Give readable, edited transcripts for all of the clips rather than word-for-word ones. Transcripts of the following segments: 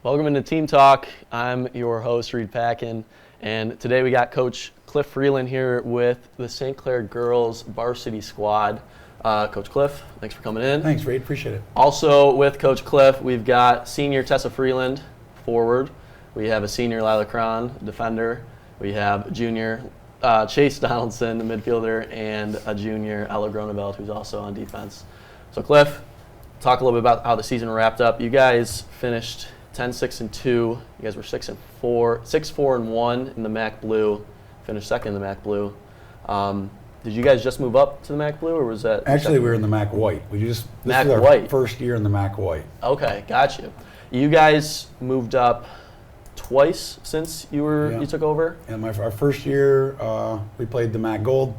Welcome into Team Talk. I'm your host, Reid Pakcan, and today we got Coach Cliff Freeland here with the St. Clair Girls varsity squad. Coach Cliff, thanks for coming in. Thanks, Reid. Appreciate it. Also with Coach Cliff, we've got senior Tessa Freeland, forward. We have a senior Lila Cron, defender. We have junior Chase Donaldson, the midfielder, and a junior Ella Groneveld, who's also on defense. So Cliff, talk a little bit about how the season wrapped up. You guys finished 10-6-2. You guys were 6-4-1 in the MAC Blue. Finished second in the MAC Blue. Did you guys just move up to the MAC Blue, or was that? Actually, we were in the MAC White. This MAC was our White. first year in the MAC White. Okay, got you. You guys moved up twice since you took over. And our first year, we played the MAC Gold.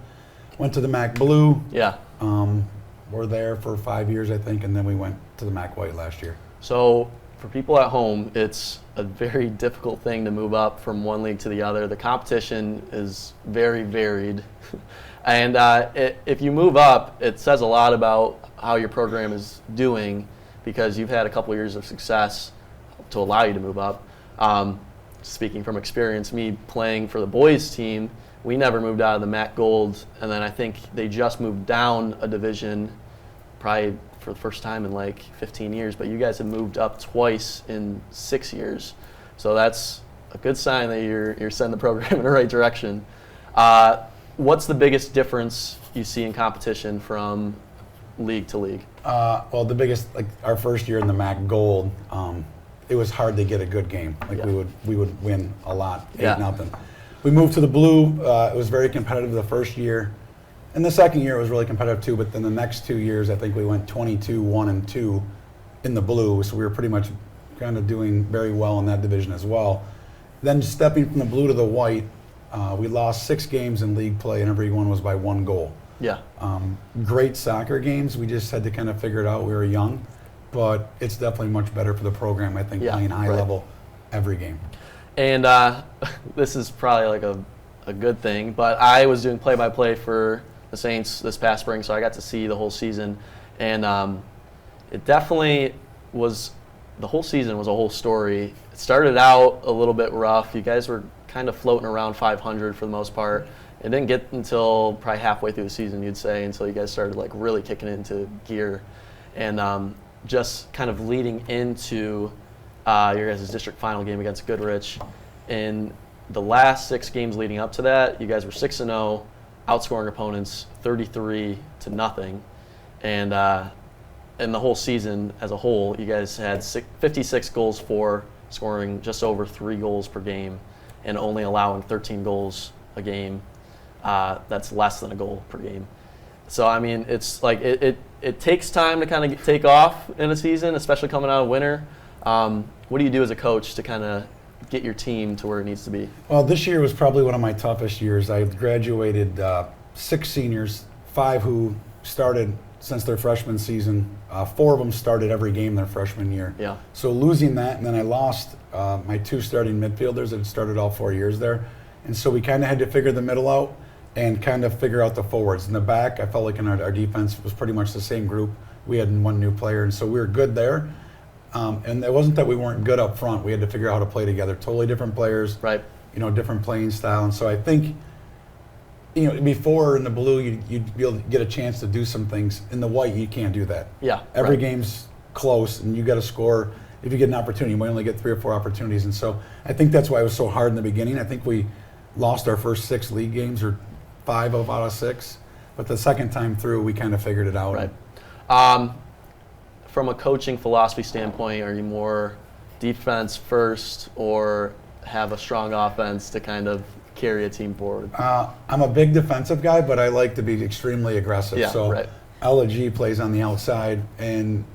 Went to the MAC Blue. Yeah. We're there for 5 years, I think, and then we went to the MAC White last year. So for people at home, it's a very difficult thing to move up from one league to the other. The competition is very varied. And if you move up, it says a lot about how your program is doing because you've had a couple years of success to allow you to move up. Speaking from experience, me playing for the boys team, we never moved out of the MAC Gold, and then I think they just moved down a division probably for the first time in like 15 years, but you guys have moved up twice in 6 years. So that's a good sign that you're sending the program in the right direction. What's the biggest difference you see in competition from league to league? Well, the biggest, like our first year in the MAC Gold, it was hard to get a good game. We would win a lot, 8-0. We moved to the Blue. It was very competitive the first year. And the second year it was really competitive too, but then the next 2 years I think we went 22-1-2 in the Blue, so we were pretty much kind of doing very well in that division as well. Then stepping from the Blue to the White, we lost 6 games in league play and every one was by 1 goal. Yeah. Great soccer games. We just had to kind of figure it out. We were young, but it's definitely much better for the program, I think, playing high level every game. And this is probably like a good thing, but I was doing play-by-play for the Saints this past spring, so I got to see the whole season, and it definitely was, the whole season was a whole story. It started out a little bit rough. You guys were kind of floating around 500 for the most part. It didn't get until probably halfway through the season, you'd say, until you guys started like really kicking into gear, and just kind of leading into your guys' district final game against Goodrich. In the last 6 games leading up to that, you guys were 6-0, outscoring opponents 33-0, and in the whole season as a whole, you guys had 56 goals for, scoring just over 3 goals per game, and only allowing 13 goals a game. That's less than a goal per game. So I mean, it's like it takes time to kind of take off in a season, especially coming out of winter. What do you do as a coach to kind of get your team to where it needs to be? Well, this year was probably one of my toughest years. I graduated 6 seniors, 5 who started since their freshman season. 4 of them started every game their freshman year. Yeah. So losing that, and then I lost my 2 starting midfielders that had started all 4 years there. And so we kind of had to figure the middle out and kind of figure out the forwards. In the back, I felt like in our defense was pretty much the same group. We had 1 new player, and so we were good there. And it wasn't that we weren't good up front. We had to figure out how to play together. Totally different players, right? Different playing style. And so I think, before in the Blue, you'd be able to get a chance to do some things. In the White, you can't do that. Yeah. Every game's close, and you got to score. If you get an opportunity, you might only get 3 or 4 opportunities. And so I think that's why it was so hard in the beginning. I think we lost our first 6 league games, or 5 out of 6. But the second time through, we kind of figured it out. Right. From a coaching philosophy standpoint, are you more defense first or have a strong offense to kind of carry a team forward? I'm a big defensive guy, but I like to be extremely aggressive. Yeah, so right. Ella G plays on the outside, and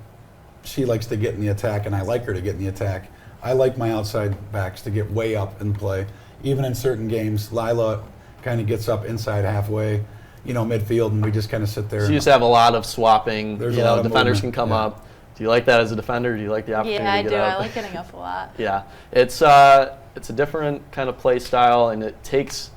she likes to get in the attack, and I like her to get in the attack. I like my outside backs to get way up and play. Even in certain games, Lila kind of gets up inside halfway, midfield, and we just kind of sit there. So you just have a lot of swapping. There's a lot of defenders movement. can come up. Do you like that as a defender? Do you like the opportunity Yeah, I to do. get up? I like getting up a lot. Yeah, it's a different kind of play style, and it takes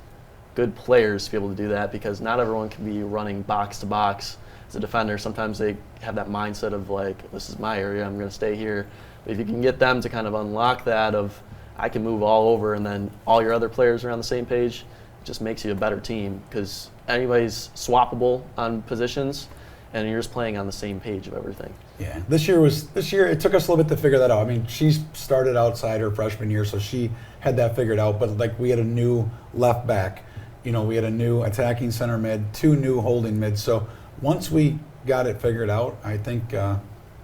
good players to be able to do that because not everyone can be running box to box as a defender. Sometimes they have that mindset of like, this is my area, I'm going to stay here. But if you can get them to kind of unlock that of, I can move all over, and then all your other players are on the same page, it just makes you a better team because anybody's swappable on positions, and you're just playing on the same page of everything. Yeah, this year it took us a little bit to figure that out. I mean, she started outside her freshman year, so she had that figured out. But like we had a new left back, we had a new attacking center mid, 2 new holding mids. So once we got it figured out, I think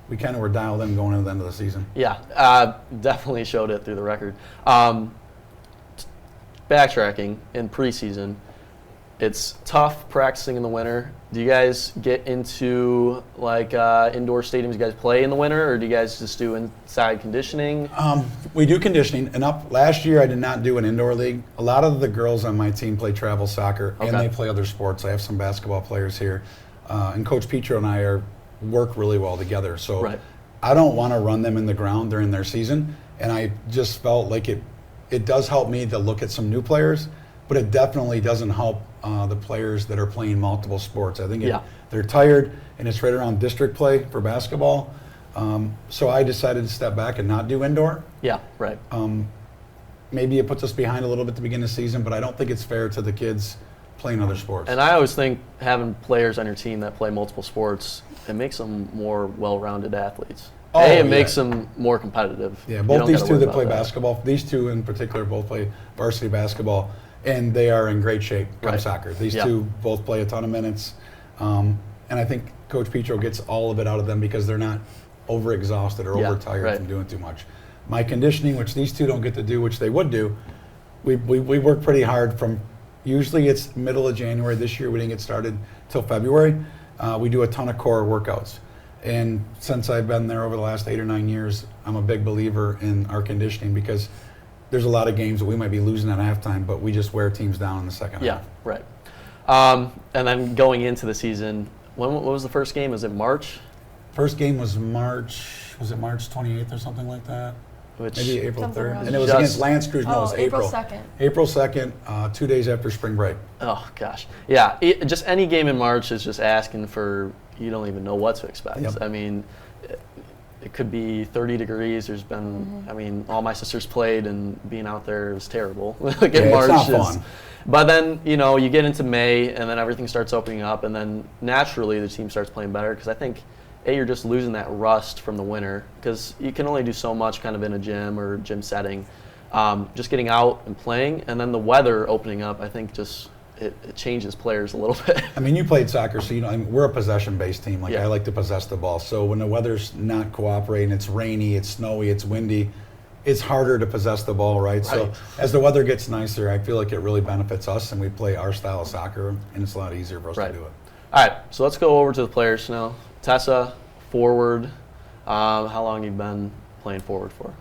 we kind of were dialed in going into the end of the season. Yeah, definitely showed it through the record. Backtracking in preseason, it's tough practicing in the winter. Do you guys get into like indoor stadiums? You guys play in the winter, or do you guys just do inside conditioning? We do conditioning. And last year, I did not do an indoor league. A lot of the girls on my team play travel soccer, and they play other sports. I have some basketball players here, and Coach Petro and I work really well together. So I don't want to run them in the ground during their season, and I just felt like it does help me to look at some new players, but it definitely doesn't help the players that are playing multiple sports. I think they're tired, and it's right around district play for basketball. So I decided to step back and not do indoor. Yeah, right. Maybe it puts us behind a little bit to begin the season, but I don't think it's fair to the kids playing other sports. And I always think having players on your team that play multiple sports, it makes them more well-rounded athletes. It makes them more competitive. Yeah, both these two that play basketball, these two in particular both play varsity basketball, and they are in great shape from soccer. These two both play a ton of minutes, and I think Coach Petro gets all of it out of them because they're not overexhausted or overtired from doing too much. My conditioning, which these two don't get to do, which they would do, we work pretty hard from, usually it's middle of January. This year we didn't get started till February. We do a ton of core workouts. And since I've been there over the last 8 or 9 years, I'm a big believer in our conditioning because there's a lot of games that we might be losing at halftime, but we just wear teams down in the second half. Yeah, right. And then going into the season, what was the first game? Was it March? First game was March 28th or something like that? Maybe April 3rd. And it was against Lance Cruz. No, it was April 2nd. April 2nd, 2 days after spring break. Oh, gosh. Yeah, just any game in March is just asking for, you don't even know what to expect. Yep. I mean, it could be 30 degrees. There's been, I mean, all my sisters played, and being out there was terrible. Like in March it's not fun. But then, you get into May, and then everything starts opening up, and then naturally the team starts playing better because I think, you're just losing that rust from the winter because you can only do so much kind of in a gym or gym setting. Just getting out and playing, and then the weather opening up, I think just it changes players a little bit. I mean, you played soccer, so we're a possession-based team. I like to possess the ball. So when the weather's not cooperating, it's rainy, it's snowy, it's windy, it's harder to possess the ball, right? So as the weather gets nicer, I feel like it really benefits us, and we play our style of soccer, and it's a lot easier for us to do it. All right, so let's go over to the players now. Tessa, forward. How long have you been playing forward for?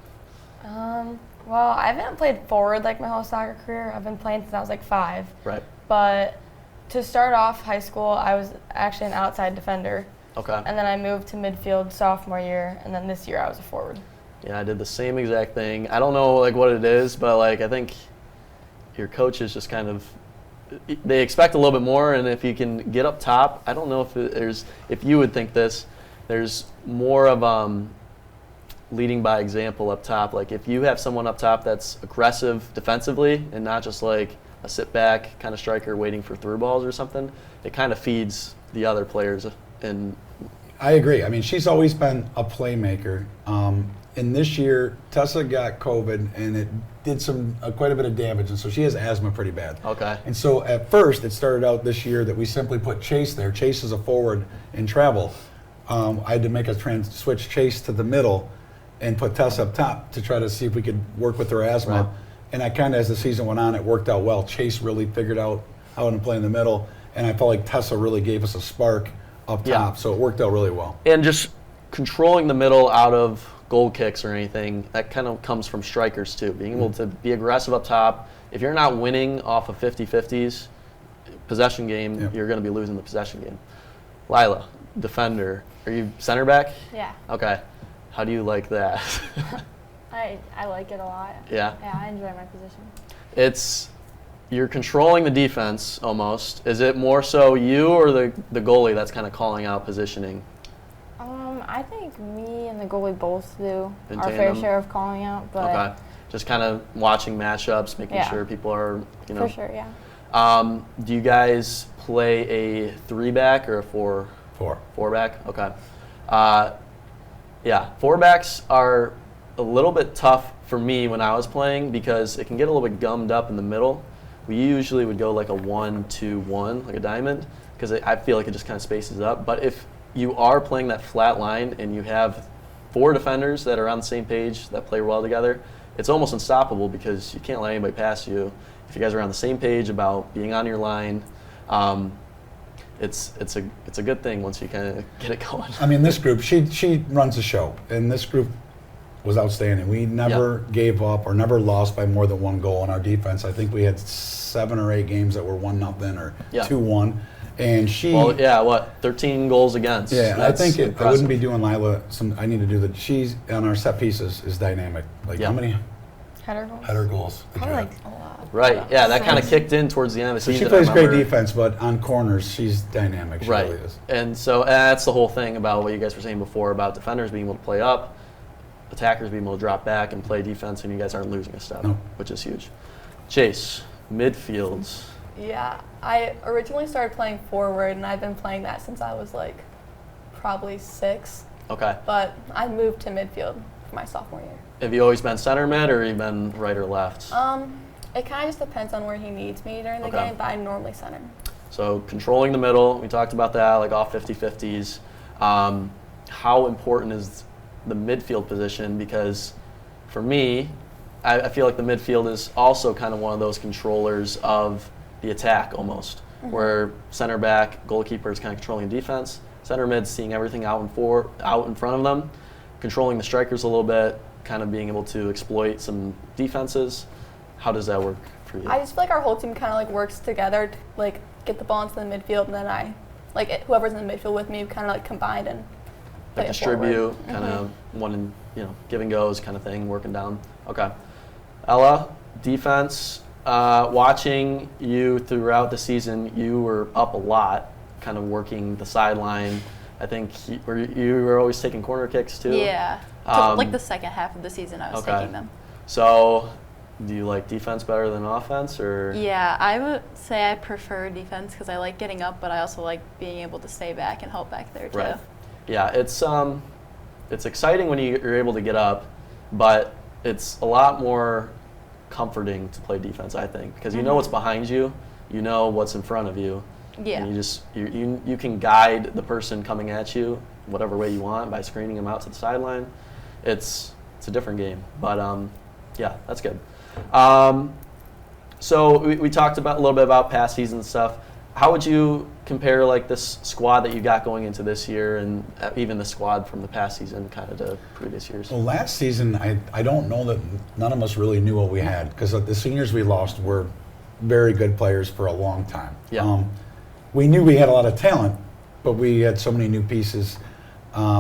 Well, I haven't played forward like my whole soccer career. I've been playing since I was like 5. Right. But to start off high school, I was actually an outside defender. Okay. And then I moved to midfield sophomore year, and then this year I was a forward. Yeah, I did the same exact thing. I don't know what it is, but I think your coaches just kind of, they expect a little bit more, and if you can get up top, I don't know if you would think this, there's more of leading by example up top. Like if you have someone up top that's aggressive defensively and not just like a sit back kind of striker waiting for through balls or something, it kind of feeds the other players. And I agree. I mean, she's always been a playmaker. And this year, Tessa got COVID, and it did quite a bit of damage, and so she has asthma pretty bad. Okay. And so at first, it started out this year that we simply put Chase there. Chase is a forward in travel. I had to make a switch Chase to the middle and put Tessa up top to try to see if we could work with her asthma. Right. And I kind of, as the season went on, it worked out well. Chase really figured out how to play in the middle, and I felt like Tessa really gave us a spark up top, so it worked out really well. And just controlling the middle out of goal kicks or anything, that kind of comes from strikers too. Being able to be aggressive up top. If you're not winning off of 50-50s, possession game, you're going to be losing the possession game. Lila, defender. Are you center back? Yeah. Okay. How do you like that? I like it a lot. Yeah? Yeah, I enjoy my position. You're controlling the defense almost. Is it more so you or the goalie that's kind of calling out positioning? I think me and the goalie both do In our fair tandem? share of calling out, but Okay. Just kind of watching matchups, making Yeah. sure people are, for sure, yeah. Do you guys play a 3-back or a 4? 4. 4-back? Okay. Yeah, 4-backs are a little bit tough for me when I was playing because it can get a little bit gummed up in the middle. We usually would go like a 1-2-1, like a diamond, because I feel like it just kind of spaces up. But if you are playing that flat line and you have 4 defenders that are on the same page that play well together, it's almost unstoppable because you can't let anybody pass you. If you guys are on the same page about being on your line, it's a good thing once you kind of get it going. I mean, this group, she runs the show, and this group was outstanding. We never gave up or never lost by more than 1 goal on our defense. I think we had 7 or 8 games that were 1-0 or 2-1. And she, 13 goals against. Yeah, That's I think impressive. I wouldn't be doing Lila. I need to do that. She's on our set pieces is dynamic. Like how many Header goals? goals? did you Probably have? like a lot. Right, yeah, that kind of kicked in towards the end of the So season. she plays I great remember. defense, but on corners, she's dynamic. She Right, really is. and so that's the whole thing about what you guys were saying before about defenders being able to play up, attackers being able to drop back and play defense, and you guys aren't losing a step, No. which is huge. Chase, midfields. Yeah, I originally started playing forward, and I've been playing that since I was like probably 6. Okay. But I moved to midfield for my sophomore year. Have you always been center mid, or you been right or left? It kind of just depends on where he needs me during the Okay. game, but I normally center. So controlling the middle, we talked about that, like off 50-50s. How important is the midfield position? Because for me, I feel like the midfield is also kind of one of those controllers of the attack almost, where center back, goalkeeper is kind of controlling the defense, center mid seeing everything out in front of them, controlling the strikers a little bit, kind of being able to exploit some defenses. How does that work for you? I just feel like our whole team kind of like works together to like get the ball into the midfield, and then whoever's in the midfield with me kind of like combined and play Like it forward. distribute, kind of one and give and goes kind of thing, working down. Okay, Ella, defense. Watching you throughout the season, you were up a lot, kind of working the sideline. I think you were always taking corner kicks too. Yeah, like the second half of the season, I was taking them. So, do you like defense better than offense, or? Yeah, I would say I prefer defense because I like getting up, but I also like being able to stay back and help back there too. Right. Yeah, it's exciting when you're able to get up, but it's a lot more comforting to play defense, I think, because you know what's behind you, you know what's in front of you, Yeah. and you can guide the person coming at you whatever way you want by screening them out to the sideline. It's a different game, but yeah, that's good. So we talked about a little bit about past season stuff. How would you compare like this squad that you got going into this year and even the squad from the past season kind of to previous years? Well, last season, I don't know that none of us really knew what we had because the seniors we lost were very good players for a long time. Yeah. We knew we had a lot of talent, but we had so many new pieces.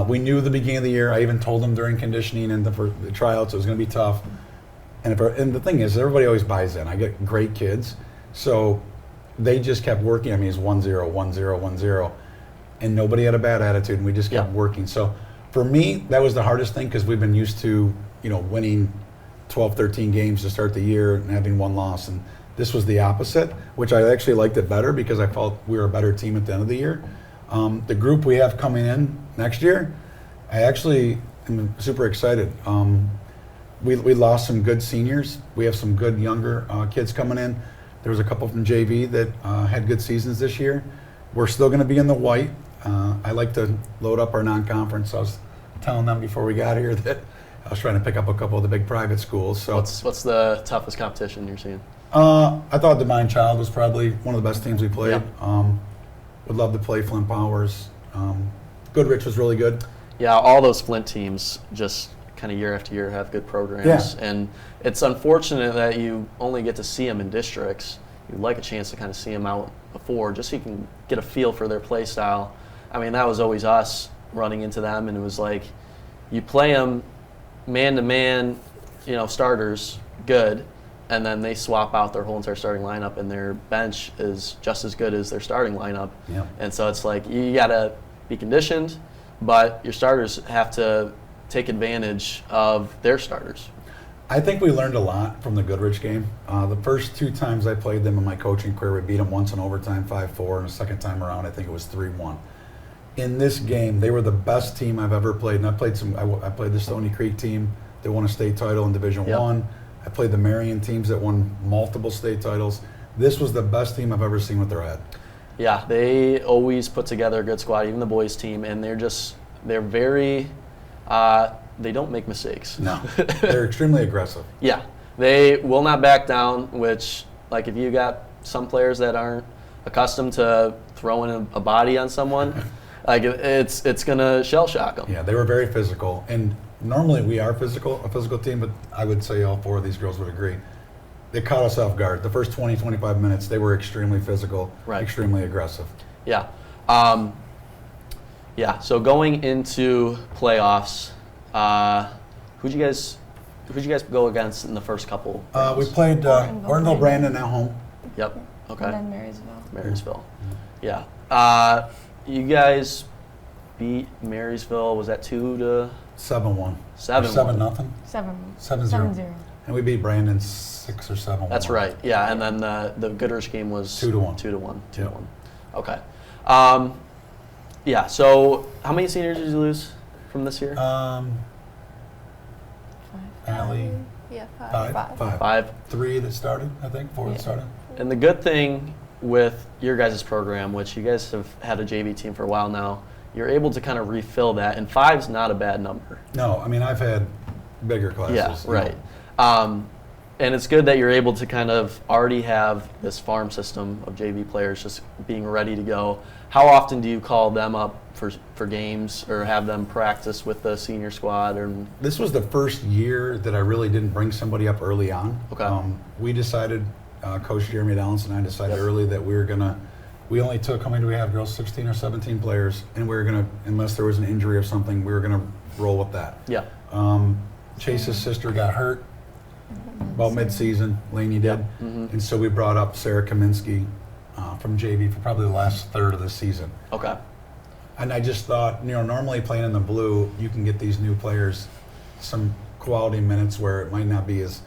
We knew at the beginning of the year, I even told them during conditioning and the tryouts it was going to be tough. And the thing is, everybody always buys in. I get great kids, so they just kept working. I mean, it's 1-0, 1-0, 1-0, and nobody had a bad attitude, and we just kept working. So for me, that was the hardest thing because we've been used to, winning 12, 13 games to start the year and having one loss, and this was the opposite, which I actually liked it better because I felt we were a better team at the end of the year. The group we have coming in next year, I actually am super excited. We lost some good seniors. We have some good younger kids coming in. There was a couple from JV that had good seasons this year. We're still going to be in the white. I like to load up our non-conference. I was telling them before we got here that I was trying to pick up a couple of the big private schools. So what's the toughest competition you're seeing? I thought Divine Child was probably one of the best teams we played. Yeah. Would love to play Flint Powers. Goodrich was really good. Yeah, all those Flint teams just kind of year after year have good programs. Yeah. And it's unfortunate that you only get to see them in districts. You'd like a chance to kind of see them out before just so you can get a feel for their play style. I mean, that was always us running into them, and it was like you play them man-to-man, starters, good, and then they swap out their whole entire starting lineup, and their bench is just as good as their starting lineup. Yeah. And so it's like you got to be conditioned, but your starters have to take advantage of their starters. I think we learned a lot from the Goodrich game. The first 2 times I played them in my coaching career, we beat them once in overtime 5-4, and the second time around I think it was 3-1. In this game, they were the best team I've ever played, and I played I played the Stony Creek team that won a state title in Division Yep. 1. I played the Marion teams that won multiple state titles. This was the best team I've ever seen with their head. Yeah, they always put together a good squad, even the boys team, and they're very, they don't make mistakes. No, they're extremely aggressive. Yeah, they will not back down, which, like, if you got some players that aren't accustomed to throwing a body on someone, like, it's going to shell shock them. Yeah, they were very physical, and normally we are a physical team, but I would say all 4 of these girls would agree. They caught us off guard. The first 20, 25 minutes, they were extremely physical, Right. extremely aggressive. Yeah. Yeah, so going into playoffs, who'd you guys go against in the first couple? We rounds? played Ortonville, Ortonville Brandon at home. Yep. Okay. And then Marysville. Marysville. Yeah. You guys beat Marysville. Was that 2-7? 7-1. 7-1. 7-0. 7-0. And we beat Brandon 6 or 7-1. That's right. Yeah, and then the Goodrich game was 2-1. 2-1. Yep. 2-1. Okay. Yeah. So how many seniors did you lose from this year? Allie, Yeah, 5. 5. 5. 3 that started, I think. 4 that started. And the good thing with your guys' program, which you guys have had a JV team for a while now, you're able to kind of refill that, and 5's not a bad number. No, I mean, I've had bigger classes. Yeah, you right. know. And it's good that you're able to kind of already have this farm system of JV players just being ready to go. How often do you call them up for games or have them practice with the senior squad? Or This was the first year that I really didn't bring somebody up early on. Okay. We decided, Coach Jeremy Dallins and I decided Yep. early that we only took, how many do we have, girls? 16 or 17 players, and we were going to, unless there was an injury or something, we were going to roll with that. yeah, Chase's sister got hurt about mid-season, Lainey did, Mhm. and so we brought up Sarah Kaminsky from JV for probably the last third of the season. okay, And I just thought, normally playing in the blue, you can get these new players some quality minutes where it might not be as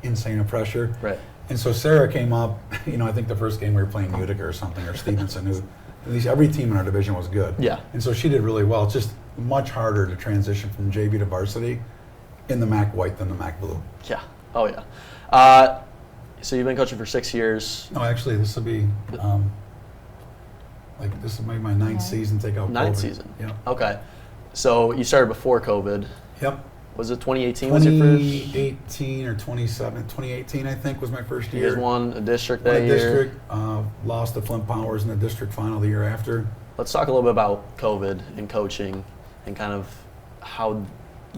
insane a pressure. right, And so Sarah came up, I think the first game we were playing Utica or something, or Stevenson, who at least every team in our division was good. yeah, And so she did really well. It's just much harder to transition from JV to varsity in the MAC white than the MAC blue. yeah, oh yeah. So you've been coaching for 6 years. No, actually, this will be, this will be my 9th season, take out Ninth COVID. season. Yep. Okay, so you started before COVID. Yep. Was it 2018? Was your first? 2018 or 2018, I think, was my first You year. guys won a district Won that a year. district, lost to Flint Powers in the district final the year after. Let's talk a little bit about COVID and coaching and kind of how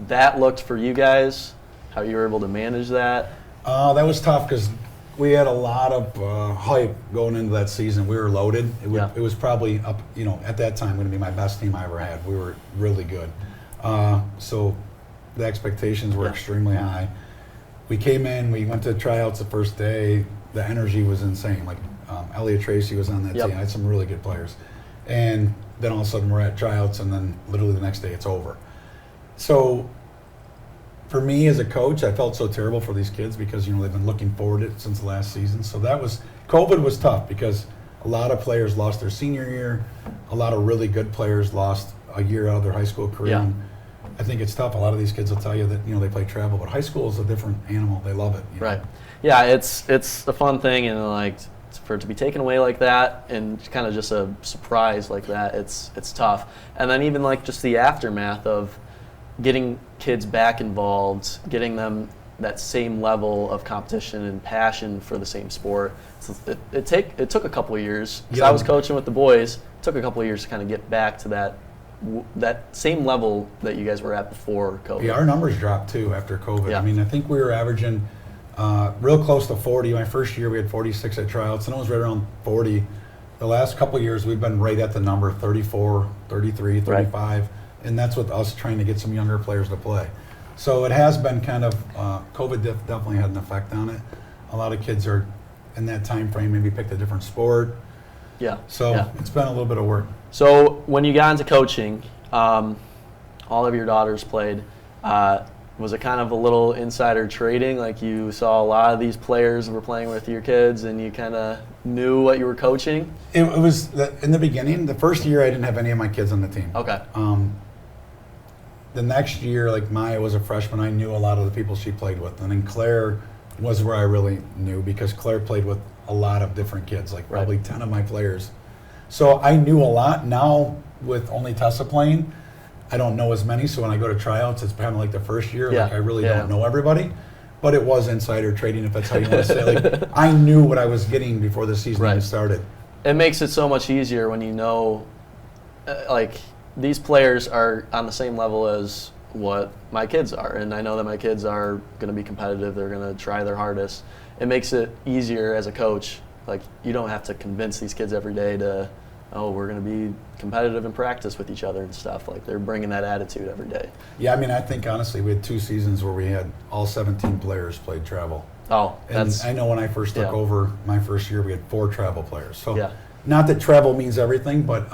that looked for you guys, how you were able to manage that. That was tough because we had a lot of hype going into that season. We were loaded. It was probably up, at that time going to be my best team I ever had. We were really good. So the expectations were extremely high. We came in, we went to tryouts the first day. The energy was insane. Like Elliot Tracy was on that Yep. team. I had some really good players. And then all of a sudden we're at tryouts, and then literally the next day it's over. So for me as a coach, I felt so terrible for these kids because they've been looking forward to it since last season. So COVID was tough because a lot of players lost their senior year. A lot of really good players lost a year out of their high school career. Yeah. And I think it's tough. A lot of these kids will tell you that they play travel, but high school is a different animal. They love it. Right. Yeah, it's a fun thing, and like for it to be taken away like that and kind of just a surprise like that, it's tough. And then even like just the aftermath of getting kids back involved, getting them that same level of competition and passion for the same sport. So it took a couple of years. Because I was coaching with the boys. It took a couple of years to kind of get back to that same level that you guys were at before COVID. Yeah, our numbers dropped too after COVID. Yeah. I mean, I think we were averaging real close to 40. My first year we had 46 at tryouts, and it was right around 40. The last couple of years we've been right at the number 34, 33, 35, Right. and that's with us trying to get some younger players to play. So it has been kind of, COVID definitely had an effect on it. A lot of kids are in that time frame maybe picked a different sport. Yeah. So yeah. it's been a little bit of work. So when you got into coaching, all of your daughters played. Was it kind of a little insider trading? Like you saw a lot of these players were playing with your kids and you kind of knew what you were coaching? It was in the beginning. The first year, I didn't have any of my kids on the team. Okay. The next year, like Maya was a freshman, I knew a lot of the people she played with. And then Claire was where I really knew because Claire played with a lot of different kids, like probably 10 of my players. So I knew a lot. Now with only Tessa playing, I don't know as many. So when I go to tryouts, it's kind of like the first year. Yeah. Like I really don't know everybody. But it was insider trading, if that's how you want to say it. Like I knew what I was getting before the season even started. It makes it so much easier when you know, like, these players are on the same level as what my kids are. And I know that my kids are going to be competitive. They're going to try their hardest. It makes it easier as a coach. Like, you don't have to convince these kids every day to, oh, we're going to be competitive in practice with each other and stuff. Like, they're bringing that attitude every day. Yeah, I mean, I think, honestly, we had 2 seasons where we had all 17 players played travel. Oh, And that's... I know when I first took over my first year, we had 4 travel players. So not that travel means everything, but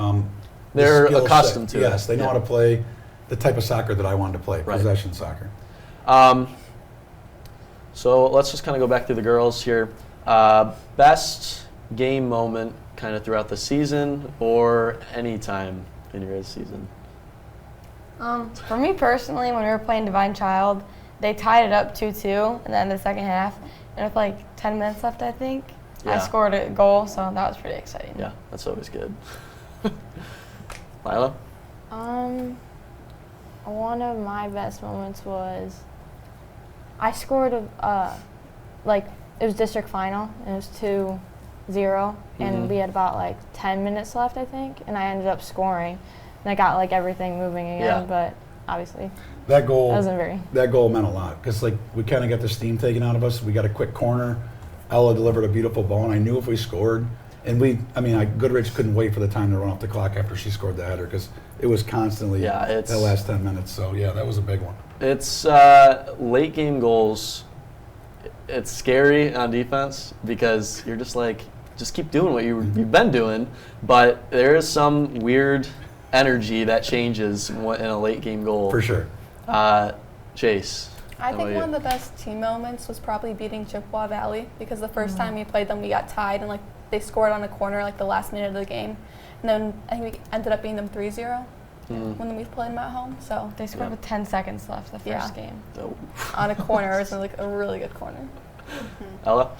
they're the skill accustomed set, to it. Yes, they know how to play the type of soccer that I wanted to play, possession soccer. So let's just kind of go back to the girls here. Best game moment kind of throughout the season or any time in your season? For me personally, when we were playing Divine Child, they tied it up 2-2 in the end of the second half. And with like 10 minutes left, I think, I scored a goal, so that was pretty exciting. Yeah, that's always good. Lila? One of my best moments was I scored like it was district final and it was 2-0 and we had about like 10 minutes left, I think, and I ended up scoring and I got like everything moving again, but obviously that goal meant a lot because like we kind of got the steam taken out of us. We got a quick corner. Ella delivered a beautiful ball, and I knew if we scored, and Goodrich couldn't wait for the time to run off the clock after she scored the header because it was constantly the last 10 minutes. So yeah, that was a big one. It's late game goals. It's scary on defense because you're just like, just keep doing what you've been doing, but there is some weird energy that changes in a late game goal. For sure. Chase. I think one of the best team moments was probably beating Chippewa Valley because the first time we played them, we got tied and like they scored on a corner like the last minute of the game, and then I think we ended up beating them 3-0 when we played them at home. So they scored with 10 seconds left the first game. On a corner, it was like a really good corner. Ella?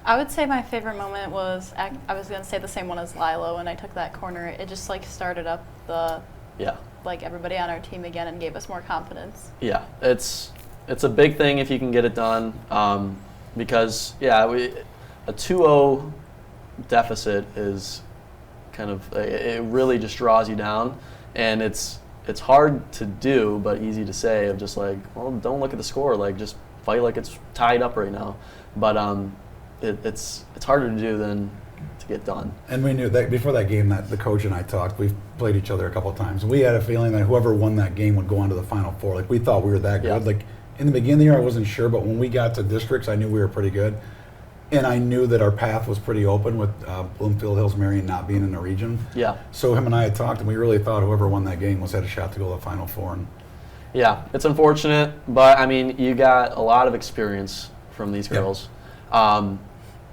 I would say my favorite moment was, I was going to say the same one as Lilo when I took that corner. It just like started up like everybody on our team again and gave us more confidence. Yeah, it's a big thing if you can get it done because a 2-0 deficit is kind of, it really just draws you down, and it's hard to do but easy to say of just like, well, don't look at the score, like just fight like it's tied up right now, but it's harder to do than to get done. And we knew that before that game that the coach and I talked, we've played each other a couple of times. We had a feeling that whoever won that game would go on to the Final Four. Like we thought we were that good. Like in the beginning of the year I wasn't sure, but when we got to districts I knew we were pretty good. And I knew that our path was pretty open with Bloomfield Hills Marion not being in the region. Yeah. So him and I had talked, and we really thought whoever won that game had a shot to go to the Final Four. And yeah, it's unfortunate, but I mean, you got a lot of experience from these girls.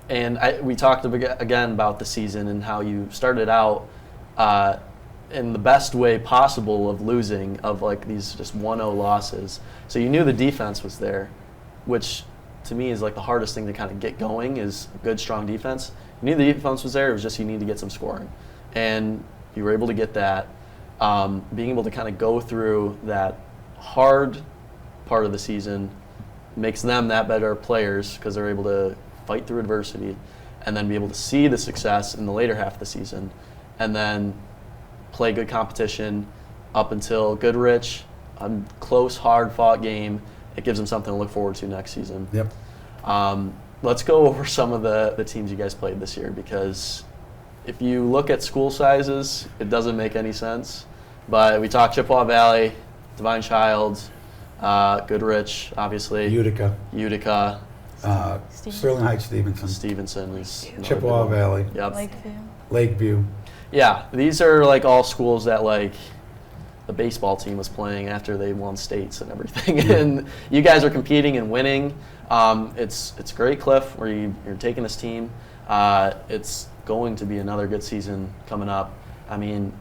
And we talked again about the season and how you started out in the best way possible of losing, of like these just 1-0 losses. So you knew the defense was there, which to me is like the hardest thing to kind of get going is good, strong defense. You knew the defense was there, it was just you need to get some scoring. And you were able to get that. Being able to kind of go through that hard part of the season makes them that better players because they're able to fight through adversity and then be able to see the success in the later half of the season and then play good competition up until Goodrich, a close, hard-fought game. It gives them something to look forward to next season. Yep. Let's go over some of the teams you guys played this year because if you look at school sizes, it doesn't make any sense. But we talked Chippewa Valley, Divine Child, Goodrich, obviously. Utica. Sterling Heights Stevenson is Chippewa Valley. Yep. Lakeview. Yeah, these are like all schools that like the baseball team was playing after they won states and everything. And you guys are competing and winning. It's great, Cliff, where you're taking this team. It's going to be another good season coming up. I mean,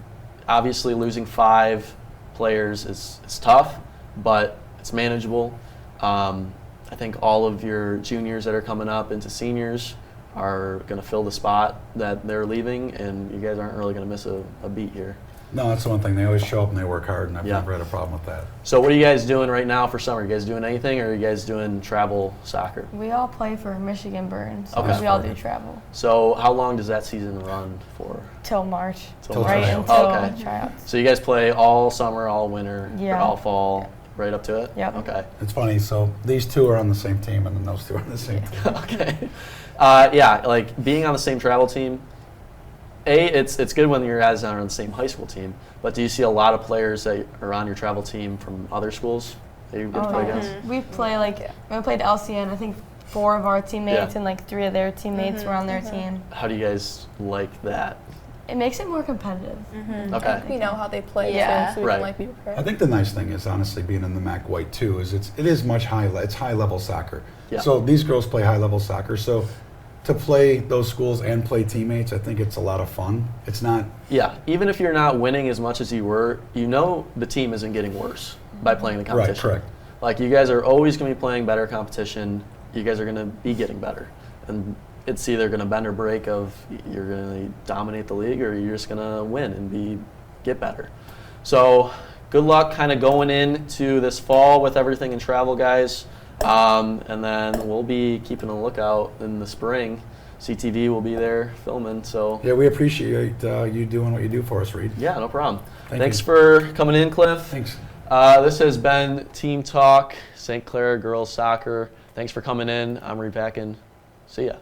obviously losing 5 players is tough, but it's manageable. I think all of your juniors that are coming up into seniors are going to fill the spot that they're leaving, and you guys aren't really going to miss a beat here. No, that's the one thing. They always show up and they work hard, and I've never had a problem with that. So what are you guys doing right now for summer? Are you guys doing anything, or are you guys doing travel soccer? We all play for Michigan Burns, so Okay. we all do travel. So how long does that season run for? Till March. Till Right tryouts. until Okay. tryouts. So you guys play all summer, all winter, Yeah. all fall, right up to it? Yep. Okay. It's funny. So these 2 are on the same team, and then those 2 are on the same team. Okay. Yeah, like being on the same travel team, it's good when you guys are on the same high school team, but do you see a lot of players that are on your travel team from other schools that you get to play against? We play when we played LCN, I think 4 of our teammates Yeah. and 3 of their teammates were on their team. How do you guys like that? It makes it more competitive. Okay. We know how they play, Yeah. so we Right. can like be prepared. I think the nice thing is, honestly, being in the MAC White too, is it is much it's high level soccer. Yeah. So these girls play high level soccer. So to play those schools and play teammates, I think it's a lot of fun. It's not. Yeah, even if you're not winning as much as you were, you know the team isn't getting worse by playing the competition. Right, correct. Like you guys are always going to be playing better competition. You guys are going to be getting better. And it's either going to bend or break of you're going to dominate the league or you're just going to win and get better. So good luck kind of going into this fall with everything in travel, guys. And then we'll be keeping a lookout in the spring. CTV will be there filming. So Yeah, we appreciate you doing what you do for us, Reid. yeah, no problem. Thanks for coming in, Cliff. Thanks. This has been Team Talk, St. Clair Girls Soccer. Thanks for coming in. I'm Reid Pakcan. See ya.